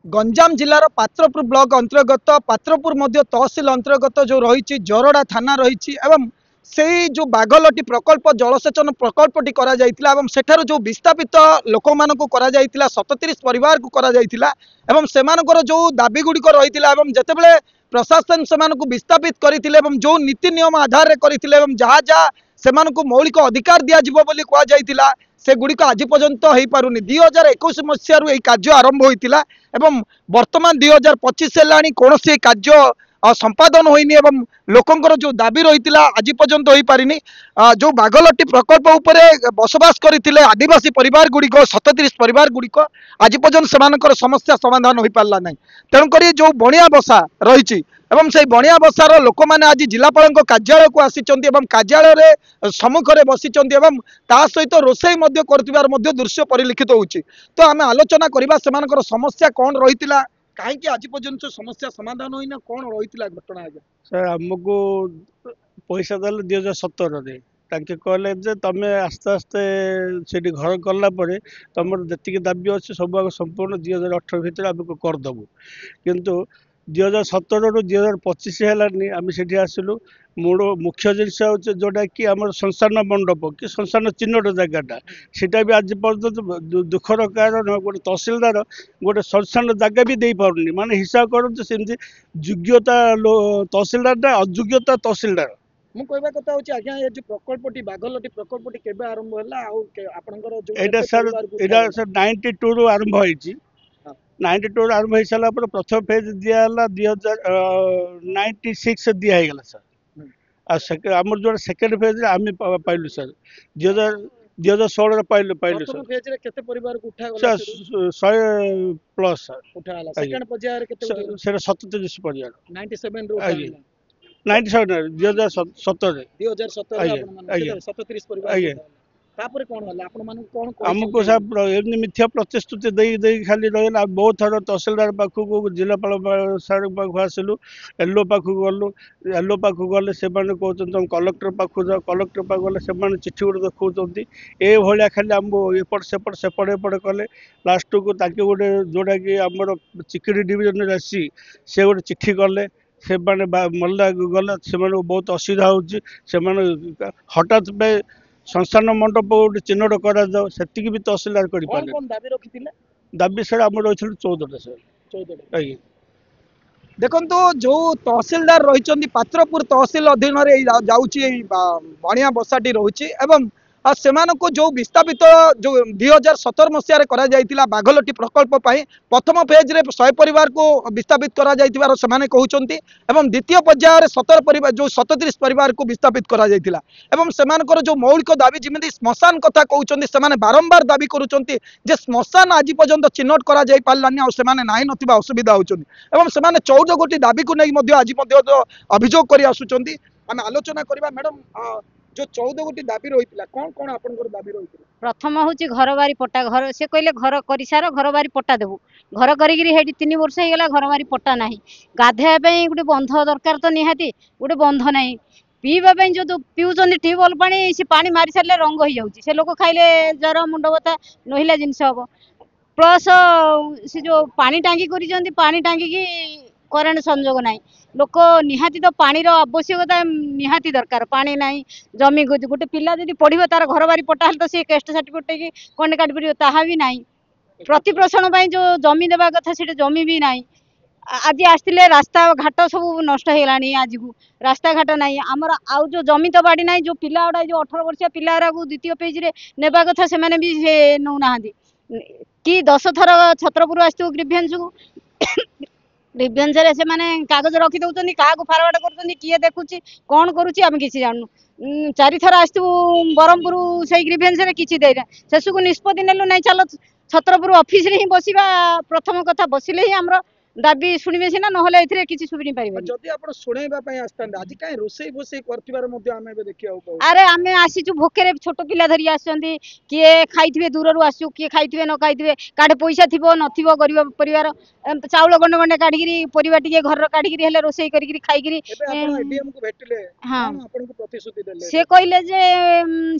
Ganjam जिलार Patrapur block अंतर्गत पात्रपुर मध्य तहसिल अंतर्गत जो रही जरड़ा थाना रही से जो बागलटी प्रकल्प जलसेचन प्रकल्पटी करा जायतिला एवं सेठार जो विस्थापित लोक मानक करा जायतिला 37 परिवार को करा जायतिला एवं सेमानकर जो दाबी गुड़िक रही जितेबले प्रशासन से विस्थापित करथिले एवं जो नीति नियम आधार रे करथिले एवं जहाँ जहाँ सेमानकु मौलिक अधिकार दिया जिवो बोली कहा जायतिला से गुड़िक आज पर्यंत हो पारुनी 2021 मसीह यह कार्य आरंभ होता एवं वर्तमान 2025 है कौन से कार्य संपादन होइनी एवं लोकंकर जो दाबी रही आज पर्यंत हो पारिनी जो बागलटी प्रकल्प उपरे बसवास करते आदिवासी परिवार गुड़िक 37 परिवार गुड़िक आज पर्यंत से समस्या समाधान हो पारा ना तेणुक जो बणिया बसा रही एवं से बणिया बसार लोक मैंने आज जिलापाल कार्यालय को आसी कार्यालय सम्मुख में बसी सहित रोषे कर दृश्य परिलक्षित होची तो आम आलोचना करवा से समस्या कौन रही कहीं आज पर्यंत समस्या समाधान होना कौन रही घटना आज सर आमको पैसा देले 2017 ताके कहले जे तमे आस्ते आस्ते से घर कला तुम जी दाबी अच्छे सब संपूर्ण 2018 भितर आमको करदेबू किंतु 2017 रू 2025 है आम से आसलु मूल मुख्य जिनस हो जोटा कि आम संस्थान मंडप कि संस्थान चिन्हट जगटा सीटा भी आज पर्यटन दुखर कारण गोटे तहसिलदार गोटे संस्थान जगह भी दे पारे माने हिसाब करते सेमती योग्यता तहसिलदार अयोग्यता तहसिलदार मु कहबा कथा होची आज्ञा ये जो प्रकल्पटी बागलटी प्रकल्पटी केबे आरंभ होला आ आपनकर जो एटा सर 92 रू आरंभ होईची 92 रू आरंभ हो सारा पर प्रथम फेज दिया हला 2096 दिया गला सर आमर जो सेकंड फेज रे आमी पाइलु सर 2016 रे पाइलु प्रथम फेज रे केते परिवार को उठा गला सर 100 प्लस सर उठा गला सेकंड पर्याय रे केते सेरा 37 परिवार 97 रो 97 2017 2017 37 परिवार तापर कौन होला आपण मान कौन हमको सब एमनी मिथ्या प्रतिश्रुति दे खाली रहला बहुत थर तहसीलदार पाखु को जिलापाल सर पाखु आसलु एलओ पाखु गलु एलओ पाखु गले से माने कहउछन तुम कलेक्टर पाखु जा कलेक्टर पाखु गले से माने चिट्ठी गुड देखउछंती ए भलिया खाली हमको एपट सेपट कले लास्ट को ताके गोटे जोड़ा कि हमर चिकड़ी डिवीजन रे आसी से गोटे चिट्ठी गले से माने मल्ला गले से माने बहुत असुविधा होची से माने हठात पे संस्थान मंडप गोटे चिन्हट कर भी तहसीलदार कर दाबी सर आम रही 14 सर देखो जो तहसीलदार रही पात्रपुर तहसील अधीन जाऊँगी बणिया बसाटी रही को जो विस्थापित जो 2017 मसीह करा जायतिला बागलटी प्रकल्प प्रथम फेज रे 100 परिवार को विस्थापित करा जायतिबार सेमाने कहउचंती एवं द्वितीय पर्याय रे 17 परिवार जो 37 परिवार को विस्थापित करा जायतिला एवं सेमानकर जो मौलिक दाबी जिमिति श्मशान कथा कहउचंती सेमाने बारंबार दाबी करूचंती जे श्मशान आज पर्यंत चिन्हट करा जाय पारलानी आ सेमाने नाही नथिबा असुविधा होचंती एवं सेमाने 14 गोटी दाबी को नै मध्ये आज मध्ये अभियोग करि आसुचंती हम आलोचना करबा मैडम जो 14 गोटी दाबी रही कौन कौन आपनकर दाबी रही प्रथम हूँ घर बारी पट्टा घर से कहले घर कर सार घर बारी पट्टा देबू घर करी 3 वर्ष हो गला घर बारी पट्टा ना गाधेबा गोटे बंध दरकार तो निहाती गोटे बंध ना पीवा जो पीऊँ ट्यूबवेल पानी से पानी मारी सारे रंग हो जाऊँगी से लोक खाइले जर मुंड बता नहिला जिनस हम प्लस से जो पानी टांगी कर पानी टांगी करेन्ट संजोग ना लोक निहाती तो पानी आवश्यकता निहाती दरकार पानी ना जमी गोटे पिला जब पढ़ो तार घर बारी पट्टा तो सी कैस्ट सर्टिफिकेट कंडे काट पड़ो ताहा भी ना प्रतिपोषण जो जमी देवा कथा से जमी भी ना आज आसते रास्ता घाट सब नष्ट हो गलानी आज को रास्ता घाट ना आमर आउ जो जमी तो बाड़ी ना जो पिला गुड़ा जो 18 वर्षीय पिला को द्वितीय पेज रे नेबा कथा से माने भी नौना कि 10 थर छत्रपुर आसो ग्रीभेन्स को ग्रीभेन्स से माने कागज रखी दौरान क्या फारवर्ड कर किए देखुची कौन करुच्ची आम किसी जानू 4 थर आसू ब्रह्मपुर से ग्रीभेन्स किसी देना शेष को निष्पत्ति नेलु ना चलो छत्रपुर ऑफिस रे ही बसिबा प्रथम कथा बसिले ही आमर दाबी शुणवे सीना ना ए किसी शुणी पारे। जदि आपण सुणेबा पई आस्तांते आज काहे रोसई बोसई करथिबार मध्ये आमे बे देखिया को अरे आमे आसीचु भोकेरे छोट पिला धरी आछंती किए खाइथिबे दूररु आसु किए खाइथिबे न खाइथिबे काडे पैसा थिबो नथिबो गरीब परिवार चाउल गंडे गंडे काढिगिरी परिवार टिके घर काढिगिरी हेले रोसई करिगिरी खाइगिरी एबे आपण एडीएम को भेटले हां आपण को प्रतिश्रुति देले से कहले जे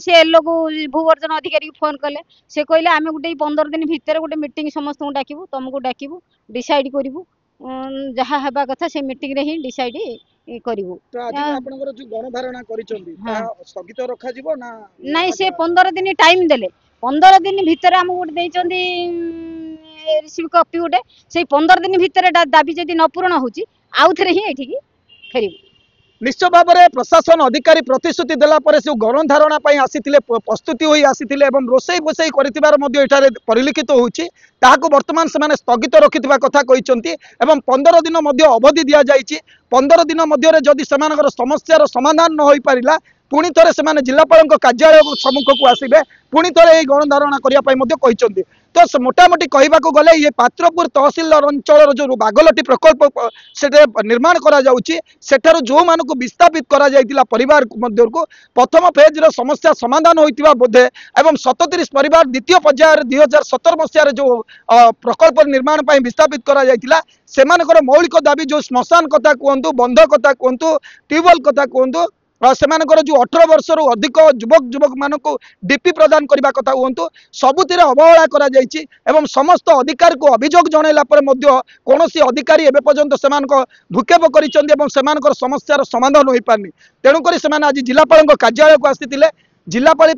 से लोग भूवर्जन अधिकारी फोन कले से कहले आमे गुटे 15 दिन भितर गुटे मीटिंग समस्त को डाकिबु तुमको डाकिबु डिसाइड करिवु जहा हेबा कथा से मीटिंग रे ही डिसाइड करिवु। तो आज आपनकर जो गणधारणा करिसंती ता स्थगित रखा जिवो ना नहीं से 15 दिन टाइम देले 15 दिन भितर हम गुटे देइचंदी रिसीव कॉपी गुटे से 15 दिन भितर दाबी जदी न पूर्ण होची आउ थरे ही एठी फेरिबु। निश्चय भाव में प्रशासन अधिकारी प्रतिश्रुति देला परे से गणधारणा आसीथिले प्रस्तुति होई आसीथिले एवं रोसई बोसई करितिबार मध्ये एठारे परिलक्षित होउची ताहाको वर्तमान से स्थगित रखिथिबा कथा कहिसंती एवं 15 दिन मध्ये अवधि दिया जाइछि 15 दिन मध्ये रे जदि सेमानकर समस्यार समाधान न होई परिला पुणी थे से जिलापाल कार्यालय सम्मुख को आसबे पुणी थे गणधारणा करने तो मोटामोटी कहवाक गले ये पात्रपुर तहसिल अंचल जो बागलटी प्रकल्प से निर्माण करा जो मानक विस्थापित करा परिवार मध्य को प्रथम फेज समस्या समाधान होता बोधे एवं 37 परिवार द्वितीय पर्याय 2017 मसीह जो प्रकल्प निर्माण पर विस्थापित करा सेमानकर मौलिक दाबी जो श्मशान कथा कहतु बंध कथा कहतु ट्यूबवेल कथा कहतु सेमानकर जो 18 वर्ष रु अधिक युवक मानक डीपी प्रदान करने कथा कहतु सबुति अवहेला करा जायछि एवं समस्त अधिकारी को अभियोग जनइला पर मध्य कौनसी अधिकारी एबे पर्यंत सेमानक भूक्षेप करिसेंति एवं सेमानकर समस्यार समाधान होई पारनी तेणुकरी सेमाने आज जिलापाल कार्यालय को आसीथिले जिलापाल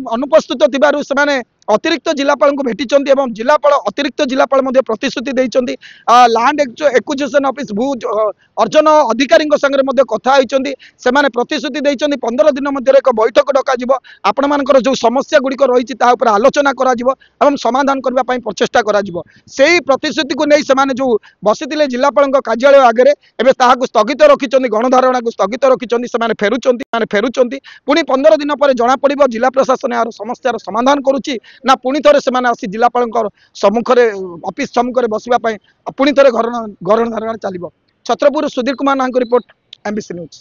अनुपस्थित थिबारु सेमाने अतिरिक्त जिलापाल को भेटिचंती एवं जिलापाल अतिरिक्त जिलापाल मध्ये प्रतिश्रुति देइचंती लैंड एक्विजिशन ऑफिस भू अर्जन अधिकारी संगे मध्ये कथा होइचंती सेमाने प्रतिश्रुति देइचंती 15 दिन मध्ये एक बैठक डका जिवो आपण मानकर जो समस्या गुडी रही ता ऊपर आलोचना करा जिवो एवं समाधान करबा पई प्रचेष्टा करा जिवो सेही प्रतिश्रुति को नै सेमाने जो बसिथिले जिलापाल कार्यालय आगे एबे ताहाकु स्थगित रखिचंती गणधारणा को स्थगित रखिचंती सेमाने फेरुचंती पुणी 15 दिन पर जणा पड़िबो जिला प्रशासन यार समस्यार समाधान करूची ना पुणी थे से जिलापाल सम्मुख ऑफिस सम्मुख बसवाई पुणी थे गणधारणा चलो। छत्रपुर सुधीर कुमार नाहक रिपोर्ट एमबीसी न्यूज।